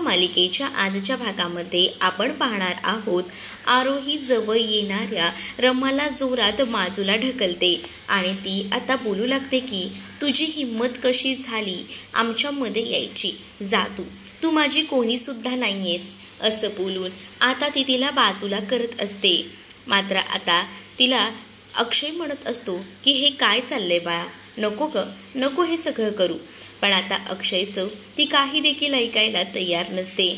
मालिकेच्या आजच्या भागामध्ये आपण पाहणार आहोत आरोही जवळ येणाऱ्या रमाला जोरात बाजूला ढकलते आणि ती आता बोलू लागते की तुझी हिंमत कशी झाली आमच्यामध्ये यायची, जा तू माझी कोणीसुद्धा नाही आहेस असं बोलून आता ती तिला बाजूला करत असते. मात्र आता तिला अक्षय म्हणत असतो की हे काय चाललंय बाळा, नको हे सगळं करू. पण आता अक्षयचं ती काही देखील ऐकायला तयार नसते.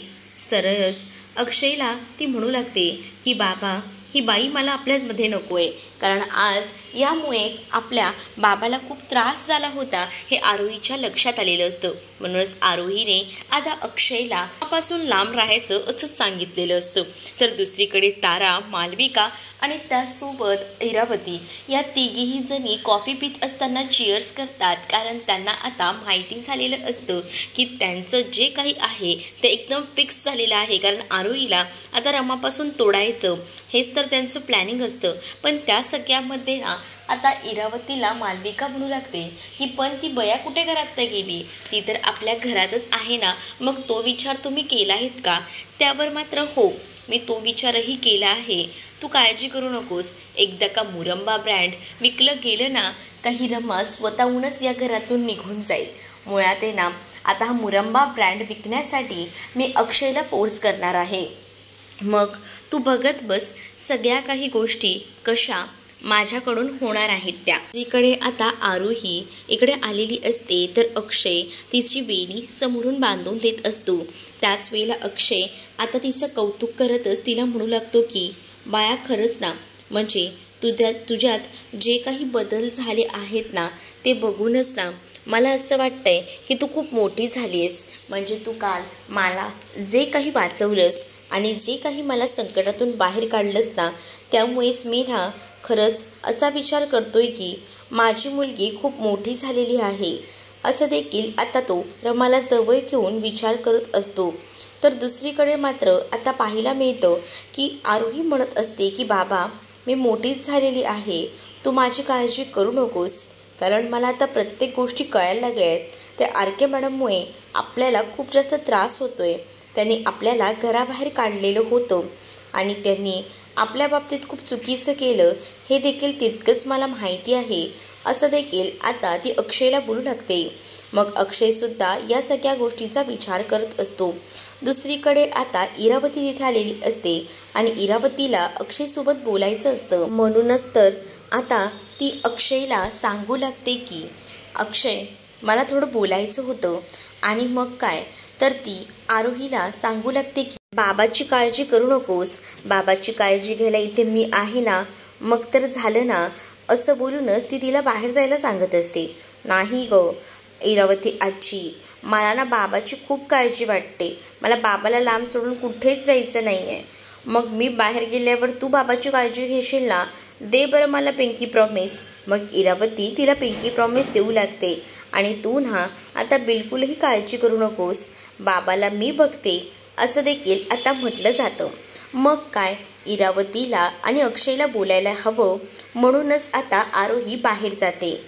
सरळच अक्षयला ती म्हणू लागते की बाबा, ही बाई मला आपल्याचमध्ये नको आहे, कारण आज यामुळेच आपल्या बाबाला खूप त्रास झाला होता हे आरोहीच्या लक्षात आलेलं असतं. म्हणूनच आरोहीने आता अक्षयला पासून लांब राहायचं असं सांगितलेलं असतं. तर दुसरीकडे तारा, मालविका आणि त्यासोबत इरावती या तिघीही जणी कॉफी पित असताना चीअर्स करतात, कारण त्यांना आता माहिती झालेलं असतं की त्यांचं जे काही आहे ते एकदम फिक्स झालेलं आहे. कारण आरोहीला आता रमापासून तोडायचं हेच तर त्यांचं प्लॅनिंग असतं. पण त्या सगळ्यामध्ये ना आता इरावतीला मालविका म्हणू लागते की पण ती बया कुठे घरात गेली, ती तर आपल्या घरातच आहे ना, मग तो विचार तुम्ही केला आहेत का? त्यावर मात्र हो, मी तो विचारही केला आहे, तू काळजी करू नकोस. एकदा का मुरंबा ब्रँड विकलं गेलं ना, काही रमा स्वतःहूनच या घरातून निघून जाईल. मुळात आहे ना, आता हा मुरंबा ब्रँड विकण्यासाठी मी अक्षयला फोर्स करणार आहे. मग तू बघत बस सगळ्या काही गोष्टी कशा माझ्याकडून होणार आहेत त्या. जिकडे आता आरोही इकडे आलेली असते तर अक्षय तिची वेणी समोरून बांधून देत असतो. त्याच वेळेला अक्षय आता तिचं कौतुक करतच तिला म्हणू लागतो की बाया, खरंच ना, म्हणजे तुझ्यात जे काही बदल झाले आहेत ना ते बघूनच ना मला असं वाटतंय की तू खूप मोठी झाली आहेस. म्हणजे तू काल मला जे काही वाचवलंस आणि जे काही मला संकटातून बाहेर काढलंस ना, त्यामुळेच मी ना खरंच असा विचार करतोय की माझी मुलगी खूप मोठी झालेली आहे, असं देखील आता तो रमाला जवळ घेऊन विचार करत असतो. तर दुसरीकडे मात्र आता पाहायला मिळतं की आरोही म्हणत असते की बाबा, मी मोठीच झालेली आहे, तू माझी काळजी करू नकोस, कारण मला आता प्रत्येक गोष्टी कळायला लागल्या आहेत. त्या आरके मॅडममुळे आपल्याला खूप जास्त त्रास होतोय. त्यांनी आपल्याला घराबाहेर काढलेलं होतं आणि त्यांनी आपल्या बाबतीत खूप चुकीचं केलं हे देखील तितकंच मला माहिती आहे, असं देखील आता ती अक्षयला बोलू लागते. मग अक्षयसुद्धा या सगळ्या गोष्टीचा विचार करत असतो. दुसरीकडे आता इरावती तिथे आलेली असते आणि इरावतीला अक्षयसोबत बोलायचं असतं. म्हणूनच तर आता ती अक्षयला सांगू लागते की अक्षय, मला थोडं बोलायचं होतं. आणि मग काय तर ती आरोहीला सांगू लागते की बाबाची काळजी करू नकोस, बाबाची काळजी घ्यायला इथे मी आहे ना, मग तर झालं ना, असं बोलूनच ती तिला बाहेर जायला सांगत असते. नाही गं इरावती आजी, मला ना बाबाची खूप काळजी वाटते, मला बाबाला लांब सोडून कुठेच जायचं नाही आहे. मग मी बाहेर गेल्यावर तू बाबाची काळजी घेशील ना, दे बरं मला पिंकी प्रॉमिस. मग इरावती तिला पिंकी प्रॉमिस देऊ लागते आणि तू ना आता बिलकुलही काळजी करू नकोस, बाबाला मी बघते, असं देखील आता म्हटलं जातं. मग काय इरावतीला आणि अक्षयला बोलायला हवं, म्हणूनच आता आरोही बाहेर जाते.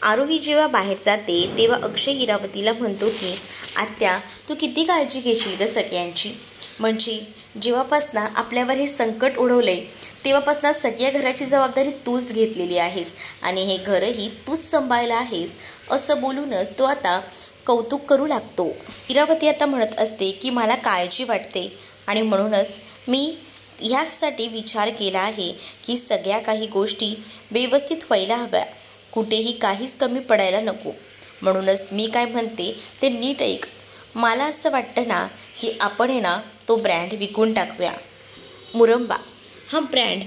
आरोही जेव्हा बाहेर जाते तेव्हा अक्षय इरावतीला म्हणतो की आत्या, तू किती काळजी घेशील गं सगळ्यांची, म्हणजे जेव्हापासनं आपल्यावर हे संकट ओढवलंय तेव्हापासनं सगळ्या घराची जबाबदारी तूच घेतलेली आहेस आणि हे घरही तूच सांभाळलं आहेस, असं बोलूनच तो आता कौतुक करू लागतो. इरावती आता म्हणत असते की मला काळजी वाटते आणि म्हणूनच मी ह्यासाठी विचार केला आहे की सगळ्या काही गोष्टी व्यवस्थित व्हायला हव्या, कुठेही काहीच कमी पडायला नको. म्हणूनच मी काय म्हणते ते नीट ऐक. मला असं वाटतं ना की आपण आहे ना तो ब्रँड विकून टाकूया. मुरंबा हा ब्रँड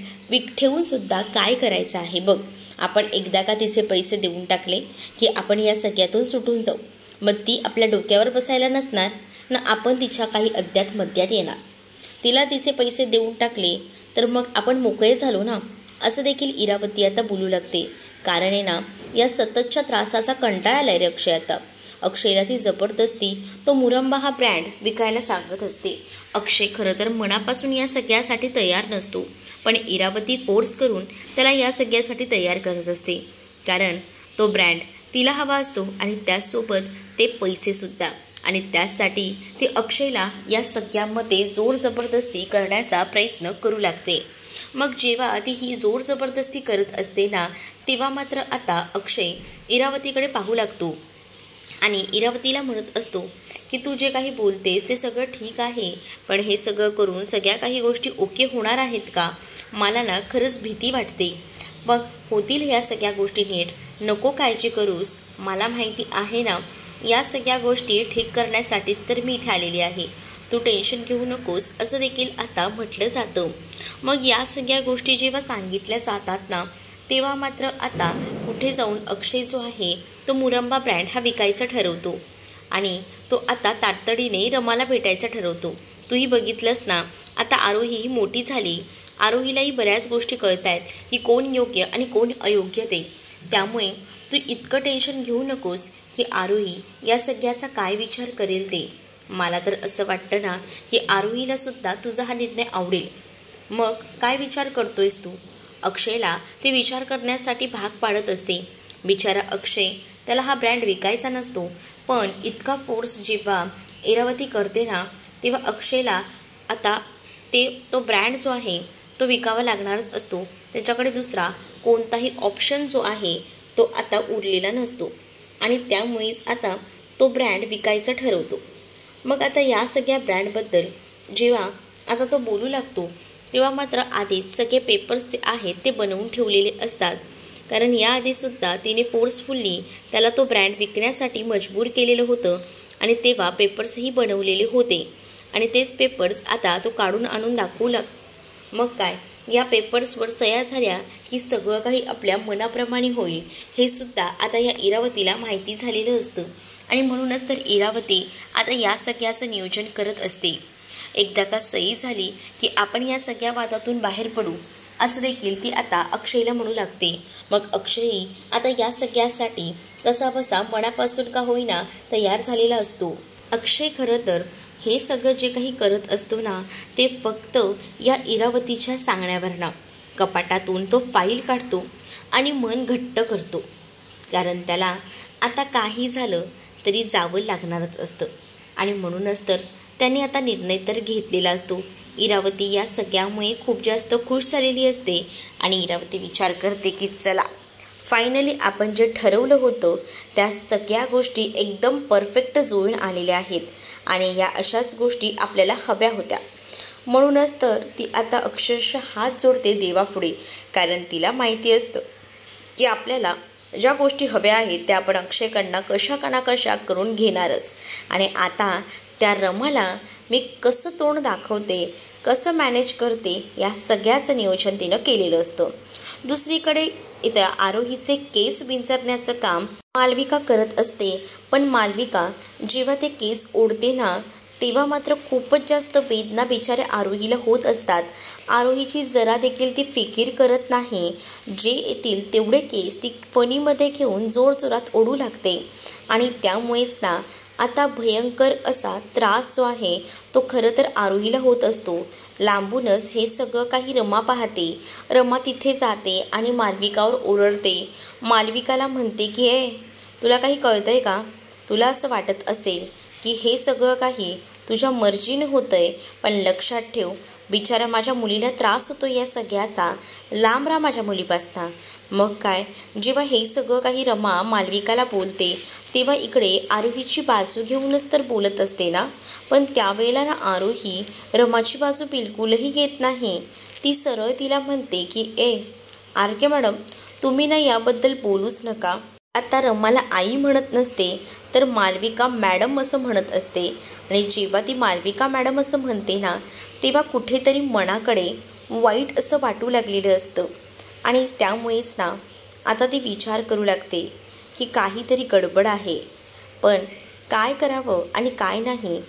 ठेवूनसुद्धा काय करायचं आहे बघ. आपण एकदा का तिचे पैसे देऊन टाकले की आपण या सगळ्यातून सुटून जाऊ. मग ती आपल्या डोक्यावर बसायला नसणार ना, आपण तिच्या काही अद्यात मध्यात येणार. तिला तिचे पैसे देऊन टाकले तर मग आपण मोकळे झालो ना, असं देखील इरावती आता बोलू लागते. कारण आहे ना, या सततच्या त्रासाचा कंटाळा आलाय रे अक्षय आता. अक्षयला ती जबरदस्ती तो मुरंबा हा ब्रँड विकायला सांगत असते. अक्षय खरं तर मनापासून या सगळ्यासाठी तयार नसतो, पण इरावती फोर्स करून त्याला या सगळ्यासाठी तयार करत असते. कारण तो ब्रँड तिला हवा असतो आणि त्याचसोबत ते पैसेसुद्धा. आणि त्यासाठी ती अक्षयला या सगळ्यामध्ये जोर जबरदस्ती करण्याचा प्रयत्न करू लागते. मग जेव्हा ती ही जोर जबरदस्ती करत असते ना, तेव्हा मात्र आता अक्षय इरावतीकडे पाहू लागतो आणि इरावतीला म्हणत असतो की तू जे काही बोलतेस ते सगळं ठीक आहे, पण हे सगळं करून सगळ्या काही गोष्टी ओके होणार आहेत का? मला ना खरंच भीती वाटते. मग होतील ह्या सगळ्या गोष्टी नीट, नको काळजी करूस. मला माहिती आहे ना, या सगळ्या गोष्टी ठीक करण्यासाठीच तर मी इथे आलेली आहे. तू टेन्शन घेऊ नकोस, असं देखील आता म्हटलं जातं. मग या सगळ्या गोष्टी जेव्हा सांगितल्या जातात ना, तेव्हा मात्र आता कुठे जाऊन अक्षय जो आहे तो मुरंबा ब्रँड हा विकायचा ठरवतो आणि तो आता तातडीने रमाला भेटायचा ठरवतो. तूही बघितलंस ना, आता आरोही ही मोठी झाली. आरोहीलाही बऱ्याच गोष्टी कळत आहेत की कोण योग्य आणि कोण अयोग्य ते. त्यामुळे तू इतकं टेन्शन घेऊ नकोस की आरोही या सगळ्याचा काय विचार करेल ते. मला तर असं वाटतं ना की आरोहीलासुद्धा तुझा हा निर्णय आवडेल. मग काय विचार करतोयस तू? अक्षयला ते विचार करण्यासाठी भाग पाडत असते. बिचारा अक्षय, त्याला हा ब्रँड विकायचा नसतो, पण इतका फोर्स जेव्हा इरावती करते ना, तेव्हा अक्षयला आता तो ब्रँड जो आहे तो विकावा लागणारच असतो. त्याच्याकडे दुसरा कोणताही ऑप्शन जो आहे तो आता उरलेला नसतो आणि त्यामुळेच आता तो ब्रँड विकायचा ठरवतो. मग आता या सगळ्या ब्रँडबद्दल जेव्हा आता तो बोलू लागतो, तेव्हा मात्र आधीच सगळे पेपर्स जे आहेत ते बनवून ठेवलेले असतात. कारण याआधीसुद्धा तिने फोर्सफुल्ली त्याला तो ब्रँड विकण्यासाठी मजबूर केलेलं होतं आणि तेव्हा पेपर्सही बनवलेले होते आणि तेच पेपर्स आता तो काढून आणून दाखवू मग काय, या पेपर्सवर सह्या झाल्या की सगळं काही आपल्या मनाप्रमाणे होईल, हे सुद्धा आता या इरावतीला माहिती झालेलं असतं. आणि म्हणूनच तर इरावती आता या सगळ्याचं नियोजन करत असते. एकदा का सही झाली की आपण या सगळ्या वादातून बाहेर पडू, असं देखील ती आता अक्षयला म्हणू लागते. मग अक्षयही आता या सगळ्यासाठी कसाबसा मनापासून का होईना तयार झालेला असतो. अक्षय खरं तर हे सगळं जे काही करत असतो ना, ते फक्त या इरावतीच्या सांगण्यावर ना. कपाटातून तो फाईल काढतो आणि मन घट्ट करतो, कारण त्याला आता काही झालं तरी जावं लागणारच असतं. आणि म्हणूनच तर त्यांनी आता निर्णय तर घेतलेला असतो. इरावती या सगळ्यामुळे खूप जास्त खुश झालेली असते आणि इरावती विचार करते की चला, फायनली आपण जे ठरवलं होतं त्या सगळ्या गोष्टी एकदम परफेक्ट जुळून आलेल्या आहेत आणि या अशाच गोष्टी आपल्याला हव्या होत्या. म्हणूनच तर ती आता अक्षरशः हात जोडते देवापुढे, कारण तिला माहिती असतं की आपल्याला ज्या गोष्टी हव्या आहेत त्या आपण अक्षयकडनं कशा करून घेणारच. आणि आता त्या रमाला मी कसं तोंड दाखवते, कसं मॅनेज करते, या सगळ्याचं नियोजन तिनं केलेलं असतं. दुसरीकडे इथं आरोहीचे केस विंचरण्याचं काम मालविका करत असते. पण मालविका जेव्हा ते केस ओढते ना, तेव्हा मात्र खूपच जास्त वेदना बिचाऱ्या आरोहीला होत असतात. आरोहीची जरा देखील ती फिकीर करत नाही. जे येतील तेवढे केस ती फणीमध्ये घेऊन जोरजोरात ओढू लागते आणि त्यामुळेच ना आता भयंकर असा त्रास जो आहे तो खरं तर आरोहीला होत असतो. लांबूनच हे सगळं काही रमा पाहते. रमा तिथे जाते आणि मालविकावर ओरडते. मालविकाला म्हणते की तुला काही कळतंय का? तुला असं वाटत असेल की हे सगळं काही तुझ्या मर्जीने होतंय, पण लक्षात ठेव, बिचारा माझ्या मुलीला त्रास होतो या सगळ्याचा, लांब राहा माझ्या मुलीपासनं. मग काय, जेव्हा हे सगळं काही रमा मालविकाला बोलते तेव्हा इकडे आरोहीची बाजू घेऊनच तर बोलत असते ना. पण त्यावेळेला ना आरोही रमाची बाजू बिलकुलही घेत नाही. ती सरळ तिला म्हणते की आरके मॅडम, तुम्ही ना याबद्दल बोलूच नका. आता रमाला आई म्हणत नसते तर मालविका मॅडम असं म्हणत असते आणि जेव्हा ती मालविका मॅडम असं म्हणते ना, तेव्हा कुठेतरी मनाकडे वाईट असं वाटू लागलेलं असतं. आणि त्यामुळेच ना आता ती विचार करू लागते की काहीतरी गडबड आहे, पण काय करावं आणि काय नाही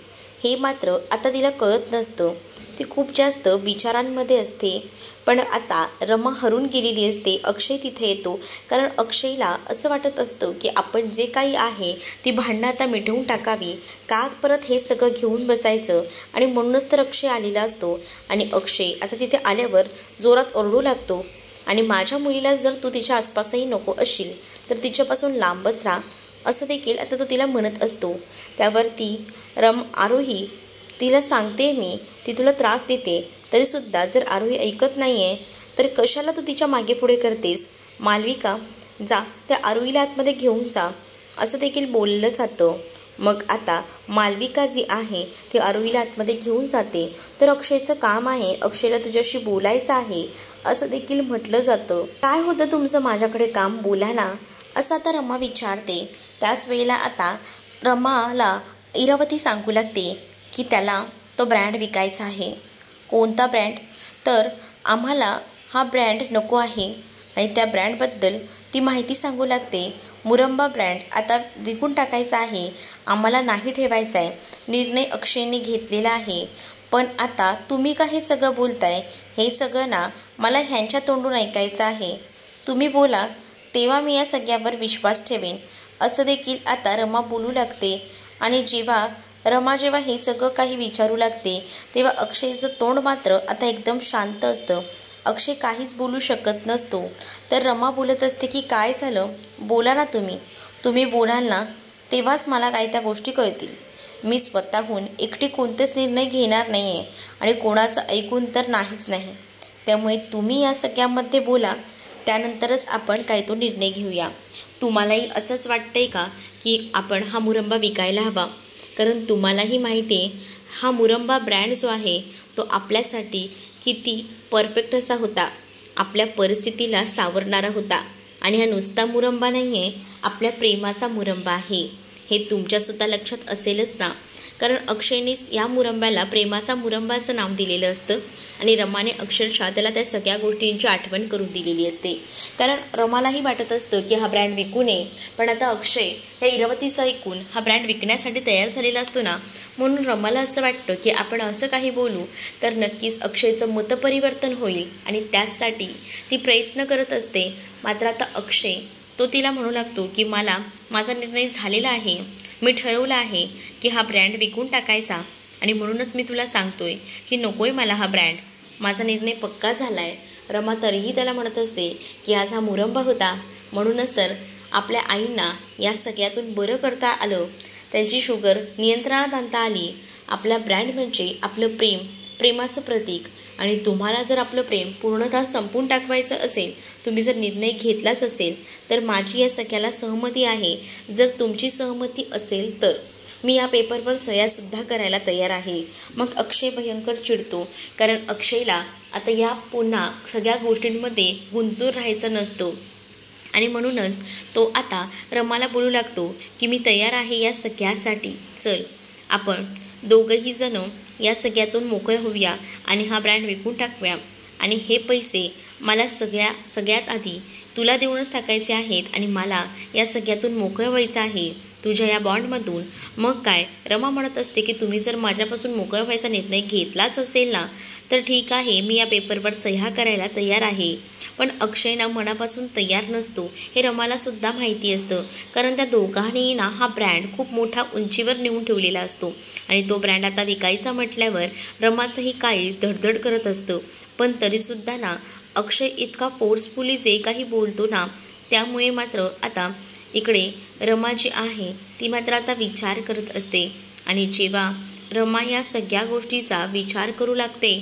हे मात्र आता तिला कळत नसतं. ती खूप जास्त विचारांमध्ये असते. पण आता रमा हरून गेलेली असते. अक्षय तिथे येतो, कारण अक्षयला असं वाटत असतं की आपण जे काही आहे ती भांडणं आता मिटवून टाकावी, का परत हे सगळं घेऊन बसायचं. आणि म्हणूनच तर अक्षय आलेला असतो. आणि अक्षय आता तिथे आल्यावर जोरात ओरडू लागतो, आणि माझ्या मुलीला जर तू तिच्या आसपासही नको असशील तर तिच्यापासून लांबच राहा. असं देखील आता तो तिला म्हणत असतो. त्यावरती आरोही तिला सांगते मी ती तुला त्रास देते, तरीसुद्धा जर आरोही ऐकत नाही आहे तर कशाला तू तिच्या मागे पुढे करतेस. मालविका जा त्या आरोहीला आतमध्ये घेऊन जा, असं देखील बोललं जातं. मग आता मालविका जी आहे ती आरोहीला आतमध्ये घेऊन जाते. तर अक्षयचं काम आहे, अक्षयला तुझ्याशी बोलायचं आहे असं देखील म्हटलं जातं. काय होतं तुमचं माझ्याकडे काम, बोला ना, असं आता रमा विचारते. त्याच वेळेला आता रमाला इरावती सांगू लागते की त्याला तो ब्रँड विकायचा आहे. कोणता ब्रँड? तर आम्हाला हा ब्रँड नको आहे आणि त्या ब्रँडबद्दल ती माहिती सांगू लागते. मुरंबा ब्रँड आता विकून टाकायचा आहे, आम्हाला नाही ठेवायचा आहे. निर्णय अक्षयने घेतलेला आहे. पण आता तुम्ही का हे सगळं बोलताय? हे सगळं ना मला ह्यांच्या तोंडून ऐकायचं आहे. तुम्ही बोला तेव्हा मी या सगळ्यावर विश्वास ठेवेन, असं देखील आता रमा बोलू लागते. आणि रमा जेव्हा हे सगळं काही विचारू लागते तेव्हा अक्षयचं तोंड मात्र आता एकदम शांत असतं. अक्षय काहीच बोलू शकत नसतो. तर रमा बोलत असते की काय झालं, बोला ना तुम्ही बोलाल ना तेव्हाच मला काय त्या गोष्टी कळतील. मी स्वतःहून एकटी कोणतेच निर्णय घेणार नाही आहे आणि कोणाचं ऐकून तर नाहीच नाही. त्यामुळे तुम्ही या सगळ्यामध्ये बोला, त्यानंतरच आपण काय तो निर्णय घेऊया. तुम्हालाही असंच वाटतंय का की आपण हा मुरंबा विकायला हवा? कारण तुम्हालाही माहिती आहे हा मुरंबा ब्रँड जो आहे तो आपल्यासाठी किती परफेक्ट असा होता, आपल्या परिस्थितीला सावरणारा होता. आणि हा नुसता मुरंबा नाही आहे, आपल्या प्रेमाचा मुरंबा आहे. हे तुमच्यासुद्धा लक्षात असेलच ना, कारण अक्षयनेच या मुरंब्याला प्रेमाचा मुरंबाचं नाव दिलेलं असतं आणि रमाने अक्षरशः त्याला त्या सगळ्या गोष्टींची आठवण करून दिलेली असते. कारण रमालाही वाटत असतं की हा ब्रँड विकू नये, पण आता अक्षय या इरावतीचं ऐकून हा ब्रँड विकण्यासाठी तयार झालेला असतो ना, म्हणून रमाला असं वाटतं की आपण असं काही बोलू तर नक्कीच अक्षयचं मतपरिवर्तन होईल आणि त्याचसाठी ती प्रयत्न करत असते. मात्र आता अक्षय तो तिला म्हणू लागतो की मला माझा निर्णय झालेला आहे, मी ठरवलं आहे की हा ब्रँड विकून टाकायचा आणि म्हणूनच मी तुला सांगतोय की नकोय मला हा ब्रँड, माझा निर्णय पक्का झाला आहे. रमा तरीही त्याला म्हणत असते की आज हा मुरंबा होता म्हणूनच तर आपल्या आईंना या सगळ्यातून बरं करता आलं, त्यांची शुगर नियंत्रणात आणता आली. आपला ब्रँड म्हणजे आपलं प्रेमाचं प्रतीक आणि तुम्हाला जर आपलं प्रेम पूर्णतः संपून टाकवायचं असेल, तुम्ही जर निर्णय घेतलाच असेल तर माझी या सगळ्याला सहमती आहे. जर तुमची सहमती असेल तर मी या पेपरवर सह्यासुद्धा करायला तयार आहे. मग अक्षय भयंकर चिडतो, कारण अक्षयला आता या पुन्हा सगळ्या गोष्टींमध्ये गुंतून राहायचं नसतं आणि म्हणूनच तो आता रमाला बोलू लागतो की मी तयार आहे या सगळ्यासाठी, चल आपण दोघंही जण या सगळ्यातून मोकळं होऊया आणि हा ब्रँड विकून टाकूया आणि हे पैसे मला सगळ्यात आधी तुला देऊनच टाकायचे आहेत आणि मला या सगळ्यातून मोकळं व्हायचं आहे तुझ्या या बॉन्डमधून. मग काय, रमा म्हणत असते की तुम्ही जर माझ्यापासून मोकळं व्हायचा निर्णय घेतलाच असेल ना तर ठीक आहे, मी या पेपरवर सह्या करायला तयार आहे. पण अक्षय ना मनापासून तयार नसतो हे रमालासुद्धा माहिती असतं, कारण त्या दोघांनी ना हा ब्रँड खूप मोठा उंचीवर नेऊन ठेवलेला असतो आणि तो ब्रँड आता विकायचा म्हटल्यावर रमाचंही काळीच धडधड करत असतं. पण तरीसुद्धा ना अक्षय इतका फोर्सफुली जे काही बोलतो ना, त्यामुळे मात्र आता इकडे रमा जी आहे ती मात्र आता विचार करत असते. आणि जेव्हा रमा या सगळ्या गोष्टीचा विचार करू लागते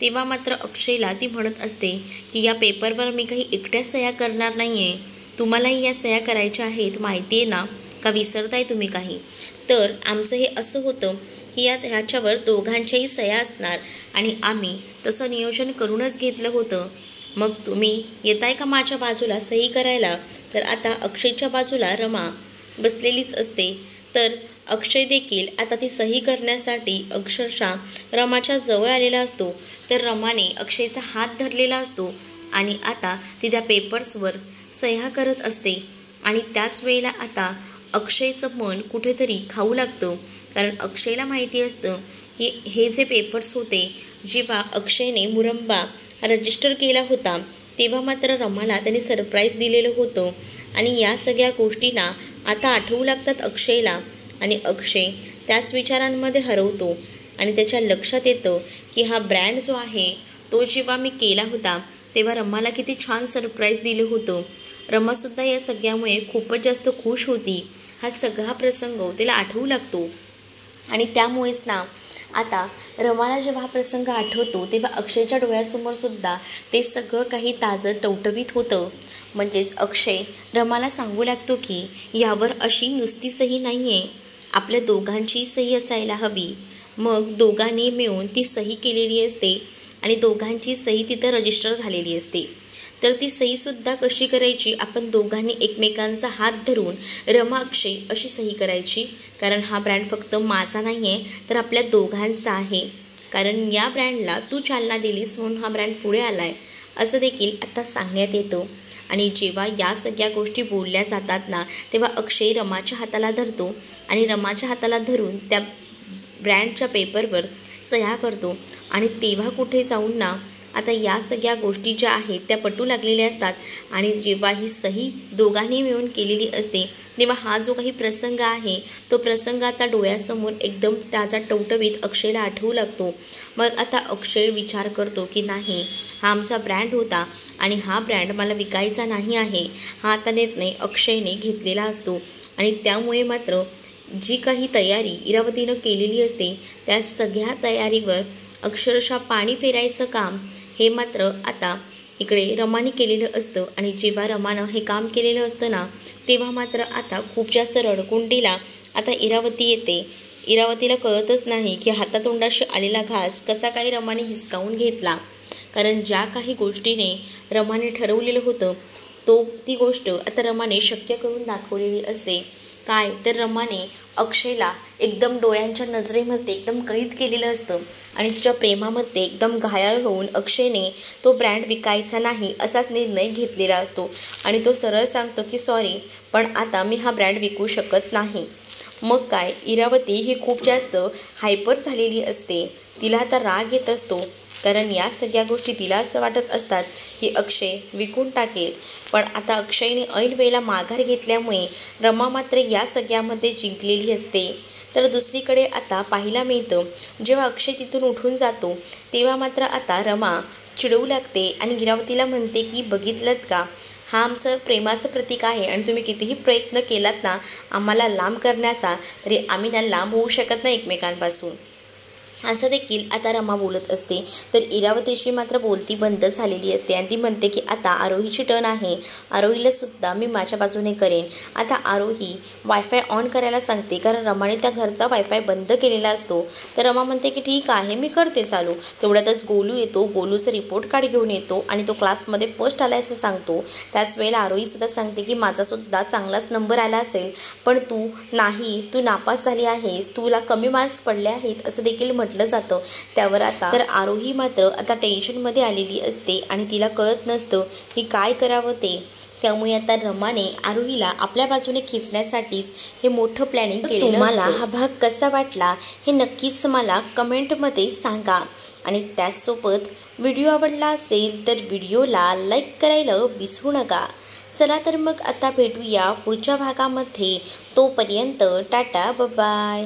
तेव्हा मात्र अक्षयला ती म्हणत असते की या पेपरवर मी काही एकट्या सह्या करणार नाही आहे, तुम्हालाही या सह्या करायच्या आहेत माहिती आहे ना, का विसरताय तुम्ही काही? तर आमचं हे असं होतं की ह्याच्यावर दोघांच्याही सह्या असणार आणि आम्ही तसं नियोजन करूनच घेतलं होतं. मग तुम्ही येताय का माझ्या बाजूला सही करायला? तर आता अक्षयच्या बाजूला रमा बसलेलीच असते. तर अक्षय देखील आता ती सही करण्यासाठी अक्षरशः रमाच्या जवळ आलेला असतो. तर रमाने अक्षयचा हात धरलेला असतो आणि आता ती त्या पेपर्सवर सह्या करत असते. आणि त्याच वेळेला आता अक्षयचं मन कुठेतरी खाऊ लागतं, कारण अक्षयला माहिती असतं की हे जे पेपर्स होते जेव्हा अक्षयने मुरंबा रजिस्टर केला होता तेव्हा मात्र रमाला त्याने सरप्राईज दिलेलं होतं आणि या सगळ्या गोष्टींना आता आठवू लागतात अक्षयला आणि अक्षय त्याच विचारांमध्ये हरवतो आणि त्याच्या लक्षात येतं की हा ब्रँड जो आहे तो जेव्हा मी केला होता तेव्हा रमाला किती छान सरप्राईज दिलं होतं. रमासुद्धा या सगळ्यामुळे खूपच जास्त खुश होती हा सगळा प्रसंग तिला आठवू लागतो. आणि त्यामुळेच ना आता रमाला जेव्हा हा प्रसंग आठवतो तेव्हा अक्षयच्या डोळ्यासमोर सुद्धा ते सगळं काही ताजं टवटवीत होतं. म्हणजेच अक्षय रमाला सांगू लागतो की यावर अशी नुसती सही नाही आहे, आपल्या दोघांची सही असायला हवी. मग दोघांनी मिळून ती सही केलेली असते आणि दोघांची सही तिथं रजिस्टर झालेली असते. तर ती सहीसुद्धा कशी करायची, आपण दोघांनी एकमेकांचा हात धरून रमा अक्षय अशी सही करायची. कारण हा ब्रँड फक्त माझा नाही आहे तर आपल्या दोघांचा आहे. कारण या ब्रँडला तू चालना दिलीस म्हणून हा ब्रँड पुढे आला आहे असं देखील आता सांगण्यात येतं. आणि जेव्हा या सगळ्या गोष्टी बोलल्या जातात ना तेव्हा अक्षय रमाच्या हाताला धरतो आणि रमाच्या हाताला धरून त्या ब्रँडच्या पेपरवर सह्या करतो. आणि तेव्हा कुठे जाऊन ना आता या सगळ्या गोष्टी ज्या आहेत त्या पटू लागलेल्या असतात. आणि जेव्हा ही सही दोघांनी मिळून केलेली असते तेव्हा हा जो काही प्रसंग आहे तो प्रसंग आता डोळ्यासमोर एकदम ताजा टवटवीत अक्षयला आठवू लागतो. मग आता अक्षय विचार करतो की नाही, हा आमचा ब्रँड होता आणि हा ब्रँड मला विकायचा नाही आहे, हा आता निर्णय अक्षयने घेतलेला असतो. आणि त्यामुळे मात्र जी काही तयारी इरावतीनं केलेली असते त्या सगळ्या तयारीवर अक्षरशः पाणी फेरायचं काम हे मात्र आता इकडे रमाने केलेलं असतं. आणि जेव्हा रमानं हे काम केलेलं असतं ना तेव्हा मात्र आता खूप जास्त रडकुंडीला आता इरावती येते. इरावतीला कळतच नाही की हातातोंडाशी आलेला घास कसा काही रमाने हिसकावून घेतला. कारण ज्या काही गोष्टीने रमाने ठरवलेलं होतं ती गोष्ट आता रमाने शक्य करून दाखवलेली असते. काय तर रमाने अक्षयला एकदम डोळ्यांच्या नजरेमध्ये एकदम कैद केलेलं असतं आणि तिच्या प्रेमामध्ये एकदम घायाळ होऊन अक्षयने तो ब्रँड विकायचा नाही असाच निर्णय घेतलेला असतो. आणि तो सरळ सांगतो की सॉरी, पण आता मी हा ब्रँड विकू शकत नाही. मग काय, इरावती ही खूप जास्त हायपर झालेली असते. तिला आता राग येत असतो कारण या सगळ्या गोष्टी तिला असं वाटत असतात की अक्षय विकून टाकेल. पण आता अक्षयने ऐन वेळेला माघार घेतल्यामुळे रमा मात्र या सगळ्यामध्ये जिंकलेली असते. तर दुसरीकडे आता पाहायला मिळतं जेव्हा अक्षय तिथून उठून जातो तेव्हा मात्र आता रमा चिडवू लागते आणि इरावतीला म्हणते की बघितलंत का, हा आमचं प्रेमाचं प्रतीक आहे आणि तुम्ही कितीही प्रयत्न केलात ना आम्हाला लांब करण्याचा तरी आम्ही ना लांब होऊ शकत नाही एकमेकांपासून असं देखील आता रमा बोलत असते. तर इरावतीची मात्र बोलती बंद झालेली असते आणि ती म्हणते की आता आरोहीची टर्न आहे, आरोहीलासुद्धा मी माझ्या बाजूने करेन. आता आरोही वायफाय ऑन करायला सांगते कारण रमाने त्या घरचा वायफाय बंद केलेला असतो. तर रमा म्हणते की ठीक आहे मी करते चालू. तेवढ्यातच गोलू येतो, गोलूचं रिपोर्ट कार्ड घेऊन येतो आणि तो क्लासमध्ये फर्स्ट आला असं सांगतो. त्याच वेळेला आरोहीसुद्धा सांगते की माझासुद्धा चांगलाच नंबर आला असेल पण तू नाही, तू नापास झाली आहेस, तुला कमी मार्क्स पडले आहेत असं देखील म्हटलं जातं. त्यावर आता तर आरोही मात्र आता टेन्शनमध्ये आलेली असते आणि तिला कळत नसतं की काय करावं ते. त्यामुळे आता रमाने आरोहीला आपल्या बाजूने खेचण्यासाठीच हे मोठं प्लॅनिंग केलेलं. तुम्हाला हा भाग कसा वाटला हे नक्कीच मला कमेंटमध्ये सांगा. आणि त्याचसोबत व्हिडिओ आवडला असेल तर व्हिडिओला लाईक करायला विसरू नका. चला तर मग आता भेटूया पुढच्या भागामध्ये. तोपर्यंत टाटा बाय.